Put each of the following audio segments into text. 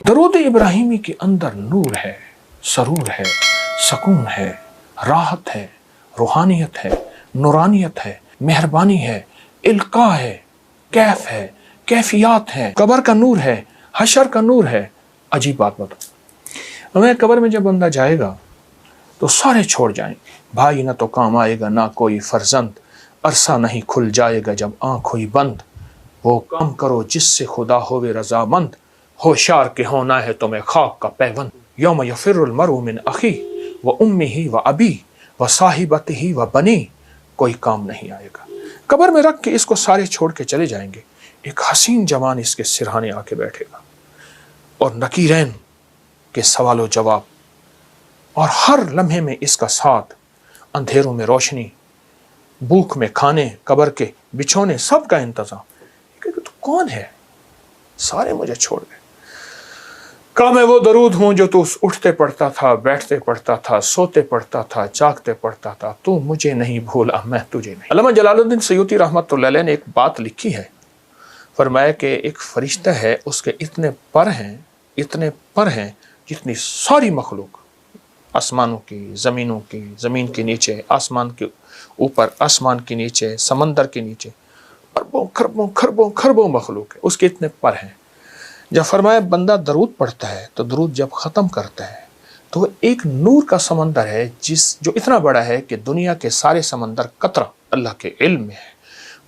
درود ابراہیمی کے اندر نور ہے، سرور ہے، سکون ہے، راحت ہے، روحانیت ہے، نورانیت ہے، مہربانی ہے، القاء ہے، کیف ہے، کیفیات ہے، قبر کا نور ہے، حشر کا نور ہے۔ عجیب بات بتاؤ، ہمیں قبر میں جب بندہ جائے گا تو سارے چھوڑ جائیں گے، بھائی نہ تو کام آئے گا نہ کوئی فرزند، عرصہ نہیں کھل جائے گا جب آنکھ ہوئی بند، وہ کام کرو جس سے خدا ہوئے رضامند، ہوشیار کے ہونا ہے تمہیں خاک کا پیوند، یوم یفر المرء من اخی و امہ و ابی و صاحبتہ و بنی، کوئی کام نہیں آئے گا۔ قبر میں رکھ کے اس کو سارے چھوڑ کے چلے جائیں گے، ایک حسین جوان اس کے سرہانے آ کے بیٹھے گا، اور نکیرین کے سوال و جواب، اور ہر لمحے میں اس کا ساتھ، اندھیروں میں روشنی، بھوک میں کھانے، قبر کے بچھونے، سب کا انتظام۔ کہ تو کون ہے؟ سارے مجھے چھوڑ گئے۔ کہا میں وہ درود ہوں جو تو اٹھتے پڑھتا تھا، بیٹھتے پڑھتا تھا، سوتے پڑھتا تھا، جاگتے پڑھتا تھا، تو مجھے نہیں بھولا، میں تجھے نہیں۔ علامہ جلال الدین سیوطی رحمۃ اللہ علیہ نے ایک بات لکھی ہے، فرمایا کہ ایک فرشتہ ہے، اس کے اتنے پر ہیں جتنی ساری مخلوق، آسمانوں کی، زمینوں کی، زمین کے نیچے، آسمان کے اوپر، آسمان کے نیچے، سمندر کے نیچے، اربوں خربوں خربوں خربوں مخلوق ہے، اس کے اتنے پر ہیں۔ جب فرمایا بندہ درود پڑھتا ہے تو درود جب ختم کرتا ہے تو وہ ایک نور کا سمندر ہے جو اتنا بڑا ہے کہ دنیا کے سارے سمندر قطرہ اللہ کے علم میں ہے،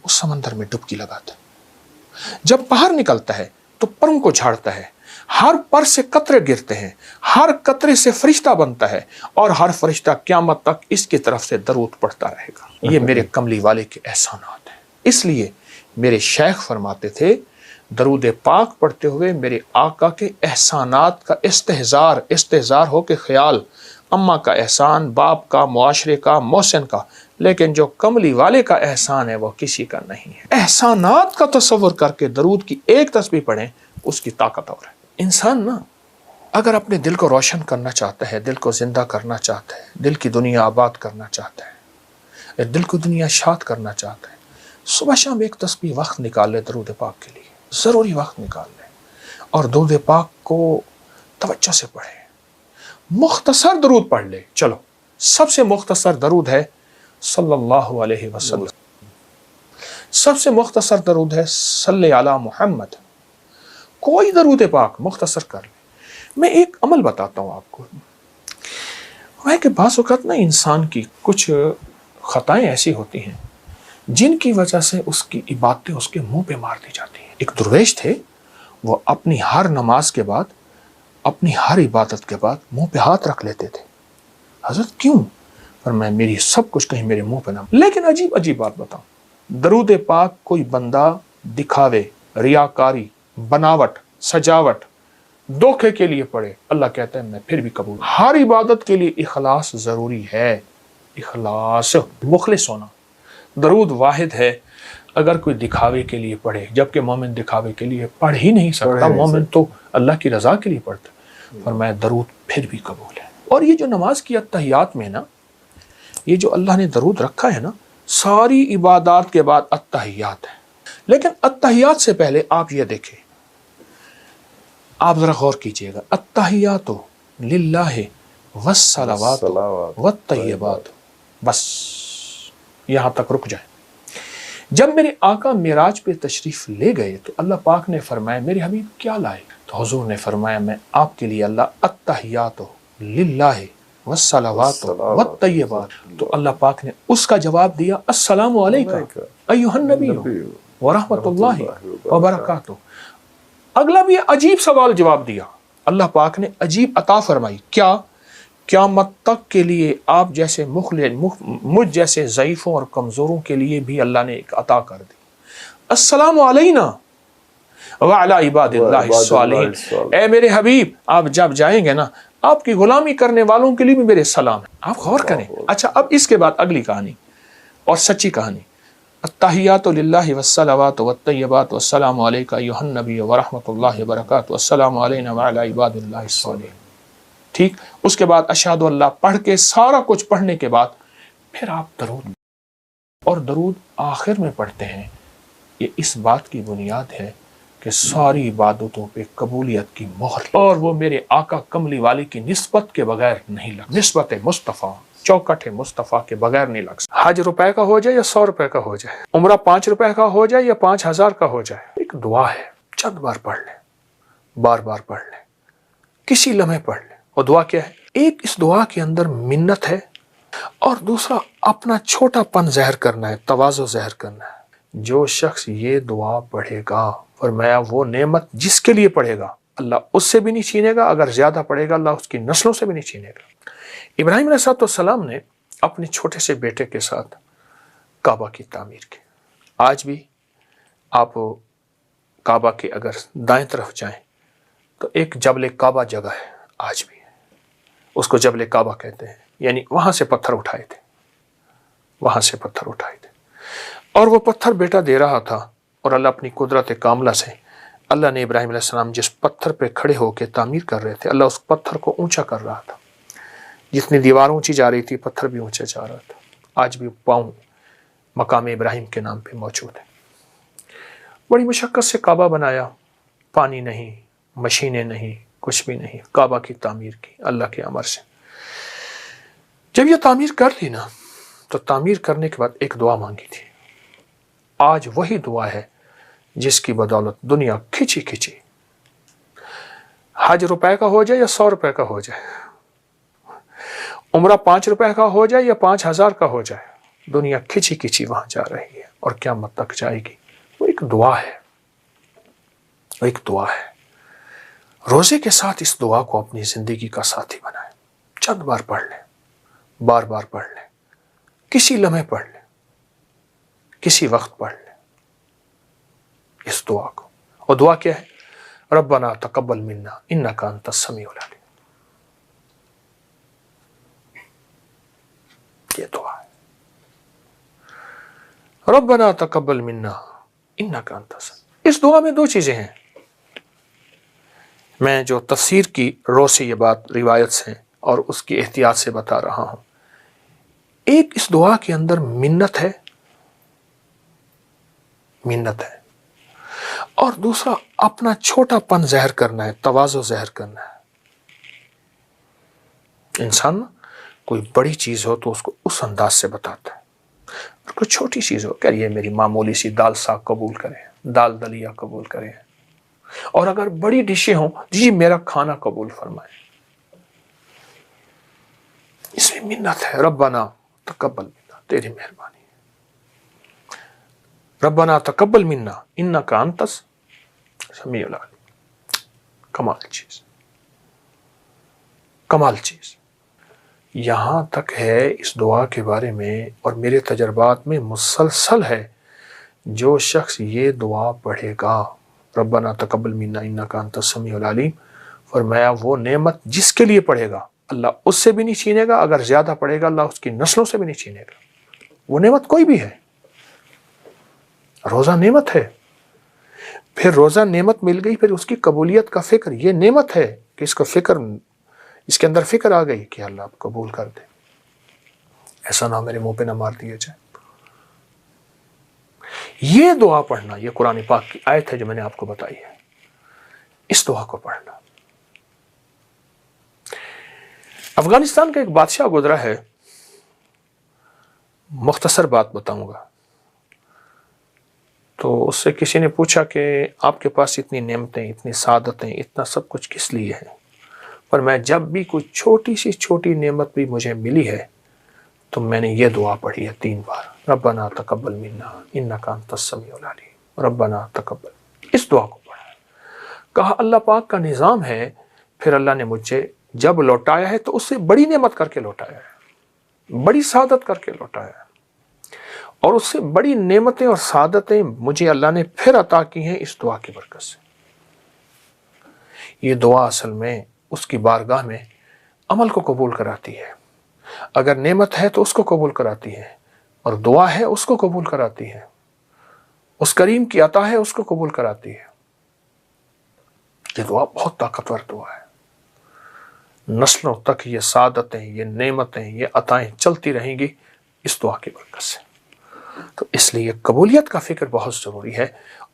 اس سمندر میں ڈبکی لگاتا ہے۔ جب باہر نکلتا ہے تو پروں کو جھاڑتا ہے، ہر پر سے قطرے گرتے ہیں، ہر قطرے سے فرشتہ بنتا ہے، اور ہر فرشتہ قیامت تک اس کی طرف سے درود پڑھتا رہے گا۔ یہ میرے کملی والے کے احسانات ہیں۔ اس لیے میرے شیخ فرماتے تھے درود پاک پڑھتے ہوئے میرے آقا کے احسانات کا استحضار ہو کے خیال، اماں کا احسان، باپ کا، معاشرے کا، محسن کا، لیکن جو کملی والے کا احسان ہے وہ کسی کا نہیں ہے۔ احسانات کا تصور کر کے درود کی ایک تسبیح پڑھیں، اس کی طاقت اور ہے۔ انسان نا اگر اپنے دل کو روشن کرنا چاہتا ہے، دل کو زندہ کرنا چاہتا ہے، دل کی دنیا آباد کرنا چاہتا ہے، دل کو دنیا شاد کرنا چاہتا ہے، صبح شام ایک تسبیح وقت نکال لے درود پاک کے لیے، ضروری وقت نکال لے، اور درود پاک کو توجہ سے پڑھے، مختصر درود پڑھ لے۔ چلو سب سے مختصر درود ہے صلی اللہ علیہ وسلم، سب سے مختصر درود ہے صلی علی محمد۔ کوئی درود پاک مختصر کر لے۔ میں ایک عمل بتاتا ہوں آپ کو، وہ کہ بعض اوقات نا انسان کی کچھ خطائیں ایسی ہوتی ہیں جن کی وجہ سے اس کی عبادتیں اس کے منہ پہ مار دی جاتی ہیں۔ ایک درویش تھے، وہ اپنی ہر نماز کے بعد، اپنی ہر عبادت کے بعد منہ پہ ہاتھ رکھ لیتے تھے۔ حضرت کیوں؟ پر میں میری سب کچھ کہیں میرے منہ پہ نہ۔ لیکن عجیب بات بتاؤں، درود پاک کوئی بندہ دکھاوے، ریاکاری، بناوٹ، سجاوٹ، دھوکے کے لیے پڑھے، اللہ کہتا ہے میں پھر بھی قبول۔ ہر عبادت کے لیے اخلاص ضروری ہے، اخلاص، مخلص ہونا۔ درود واحد ہے، اگر کوئی دکھاوے کے لیے پڑھے، جبکہ مومن دکھاوے کے لیے پڑھ ہی نہیں سکتا، مومن تو اللہ کی رضا کے لیے پڑھتا ہے، فرمایا درود پھر بھی قبول ہے۔ اور یہ جو نماز کی اتحیات میں نا، یہ جو اللہ نے درود رکھا ہے نا، ساری عبادات کے بعد اتحیات ہے، لیکن اتحیات سے پہلے آپ یہ دیکھیں، آپ ذرا غور کیجئے گا، اتحیات للہ والصلوات والطیبات، بس یہاں تک رک جائیں۔ جب میرے آقا معراج پہ تشریف لے گئے تو اللہ پاک نے فرمایا میرے حبیب کیا لائے؟ تو حضور نے فرمایا میں آپ کے لیے اللہ اتحیات للہ والصلوات والطیبات۔ تو اللہ پاک نے اس کا جواب دیا السلام علیکم ایھا النبی ورحمۃ اللہ وبرکاتہ۔ اگلا بھی عجیب سوال جواب دیا، اللہ پاک نے عجیب عطا فرمائی، کیا؟ قیامت تک کے لیے آپ جیسے مجھ جیسے ضعیفوں اور کمزوروں کے لیے بھی اللہ نے ایک عطا کر دی، السلام علینا وعلی عباد اللہ الصالحین۔ اے میرے حبیب آپ جب جائیں گے نا، آپ کی غلامی کرنے والوں کے لیے بھی میرے سلام ہے۔ آپ غور کریں۔ اچھا اب اس کے بعد اگلی کہانی اور سچی کہانی، التحیات للہ والصلوات والطیبات والسلام علیک ایھا النبی ورحمۃ اللہ وبرکاتہ والسلام علینا وعلی عباد اللہ الصالحین۔ ٹھیک، اس کے بعد اشہد اللہ پڑھ کے سارا کچھ پڑھنے کے بعد پھر آپ درود، اور درود آخر میں پڑھتے ہیں۔ یہ اس بات کی بنیاد ہے کہ ساری عبادتوں پہ قبولیت کی مہر، اور وہ میرے آقا کملی والی کی نسبت کے بغیر نہیں لگ، نسبت مصطفیٰ، چوکٹ مصطفیٰ کے بغیر نہیں لگ سکتا۔ حج روپے کا ہو جائے یا 100 روپے کا ہو جائے، عمرہ 5 روپے کا ہو جائے یا 5000 کا ہو جائے، ایک دعا ہے، چند بار پڑھ لیں، بار بار پڑھ لیں، کسی لمحے پڑھ لیں۔ اور دعا کیا ہے؟ ایک اس دعا کے اندر منت ہے، اور دوسرا اپنا چھوٹا پن ظاہر کرنا ہے، تواضع ظاہر کرنا ہے۔ جو شخص یہ دعا پڑھے گا، فرمایا وہ نعمت جس کے لیے پڑھے گا اللہ اس سے بھی نہیں چھینے گا، اگر زیادہ پڑھے گا اللہ اس کی نسلوں سے بھی نہیں چھینے گا۔ ابراہیم علیہ السلام نے اپنے چھوٹے سے بیٹے کے ساتھ کعبہ کی تعمیر کی۔ آج بھی آپ کعبہ کے اگر دائیں طرف جائیں تو ایک جبل کعبہ جگہ ہے، آج بھی اس کو جبل کعبہ کہتے ہیں، یعنی وہاں سے پتھر اٹھائے تھے، وہاں سے پتھر اٹھائے تھے، اور وہ پتھر بیٹا دے رہا تھا، اور اللہ اپنی قدرت کاملہ سے اللہ نے ابراہیم علیہ السلام جس پتھر پہ کھڑے ہو کے تعمیر کر رہے تھے، اللہ اس پتھر کو اونچا کر رہا تھا۔ جتنی دیوار اونچی جا رہی تھی پتھر بھی اونچا جا رہا تھا۔ آج بھی پاؤں مقام ابراہیم کے نام پہ موجود ہے۔ بڑی مشقت سے کعبہ بنایا، پانی نہیں، مشینیں نہیں، کچھ بھی نہیں، کعبہ کی تعمیر کی اللہ کے امر سے۔ جب یہ تعمیر کر لی نا تو تعمیر کرنے کے بعد ایک دعا مانگی تھی، آج وہی دعا ہے جس کی بدولت دنیا کھچی کھچی، حج روپے کا ہو جائے یا 100 روپے کا ہو جائے، عمرہ 5 روپے کا ہو جائے یا 5000 کا ہو جائے، دنیا کھچی کھچی وہاں جا رہی ہے اور قیامت تک جائے گی۔ وہ ایک دعا ہے، وہ ایک دعا ہے۔ روزے کے ساتھ اس دعا کو اپنی زندگی کا ساتھی بنائیں، چند بار پڑھ لیں، بار بار پڑھ لیں، کسی لمحے پڑھ لیں، کسی وقت پڑھ لیں اس دعا کو۔ اور دعا کیا ہے؟ ربنا تقبل منا انک انت السمیع العلیم، یہ دعا ہے، ربنا تقبل منا انک انت السمیع۔ اس دعا میں دو چیزیں ہیں، میں جو تفسیر کی رو سے یہ بات روایت سے اور اس کی احتیاط سے بتا رہا ہوں۔ ایک اس دعا کے اندر منت ہے، منت ہے، اور دوسرا اپنا چھوٹا پن ظاہر کرنا ہے، تواضع ظاہر کرنا ہے۔ انسان کوئی بڑی چیز ہو تو اس کو اس انداز سے بتاتا ہے، اور کوئی چھوٹی چیز ہو کہ یہ میری معمولی سی دال ساگ قبول کریں، دال دلیا قبول کریں، اور اگر بڑی ڈشیں ہوں جی میرا کھانا قبول فرمائیں۔ اس میں منت ہے، ربنا تقبل منا، تیری مہربانی، ربنا تقبل منا انک انت السمیع العلیم۔ کمال چیز، کمال چیز۔ یہاں تک ہے اس دعا کے بارے میں اور میرے تجربات میں مسلسل ہے، جو شخص یہ دعا پڑھے گا ربنا تقبل منا انک انت السمیع العلیم، فرمایا وہ نعمت جس کے لیے پڑھے گا اللہ اس سے بھی نہیں چھینے گا، اگر زیادہ پڑھے گا اللہ اس کی نسلوں سے بھی نہیں چھینے گا۔ وہ نعمت کوئی بھی ہے، روزہ نعمت ہے، پھر روزہ نعمت مل گئی، پھر اس کی قبولیت کا فکر، یہ نعمت ہے کہ اس کا فکر، اس کے اندر فکر آ گئی کہ اللہ آپ قبول کر دے، ایسا نہ میرے منہ پہ نہ مار دیا جائے۔ یہ دعا پڑھنا، یہ قرآن پاک کی آیت ہے جو میں نے آپ کو بتائی ہے، اس دعا کو پڑھنا۔ افغانستان کا ایک بادشاہ گزرا ہے، مختصر بات بتاؤں گا۔ تو اس سے کسی نے پوچھا کہ آپ کے پاس اتنی نعمتیں، اتنی سعادتیں، اتنا سب کچھ کس لیے ہے؟ پر میں جب بھی کوئی چھوٹی سی چھوٹی نعمت بھی مجھے ملی ہے تو میں نے یہ دعا پڑھی ہے 3 بار، ربنا تقبل منا انک انت السمیع العلیم، ربنا تقبل۔ اس دعا کو پڑھا، کہا اللہ پاک کا نظام ہے، پھر اللہ نے مجھے جب لوٹایا ہے تو اس سے بڑی نعمت کر کے لوٹایا ہے، بڑی سعادت کر کے لوٹایا ہے، اور اس سے بڑی نعمتیں اور سعادتیں مجھے اللہ نے پھر عطا کی ہیں اس دعا کی برکت سے۔ یہ دعا اصل میں اس کی بارگاہ میں عمل کو قبول کراتی ہے، اگر نعمت ہے تو اس کو قبول کراتی ہے، اور دعا ہے اس کو قبول کراتی ہے، اس کریم کی عطا ہے اس کو قبول کراتی ہے۔ یہ دعا بہت طاقتور دعا ہے، نسلوں تک یہ سعادتیں، یہ نعمتیں، یہ عطائیں چلتی رہیں گی اس دعا کی برکت سے۔ تو اس لیے قبولیت کا فکر بہت ضروری ہے،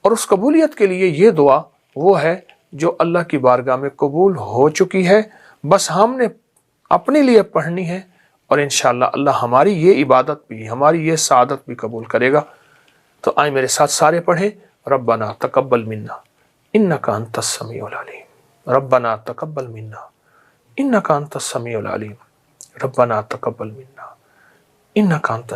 اور اس قبولیت کے لیے یہ دعا وہ ہے جو اللہ کی بارگاہ میں قبول ہو چکی ہے، بس ہم نے اپنے لیے پڑھنی ہے، اور انشاءاللہ اللہ ہماری یہ عبادت بھی، ہماری یہ سعادت بھی قبول کرے گا۔ تو آئیں میرے ساتھ سارے پڑھیں، ربنا تقبل منا انک انت السمیع العلیم، ربنا تقبل منا انک انت السمیع العلیم، ربنا تقبل منا انک انت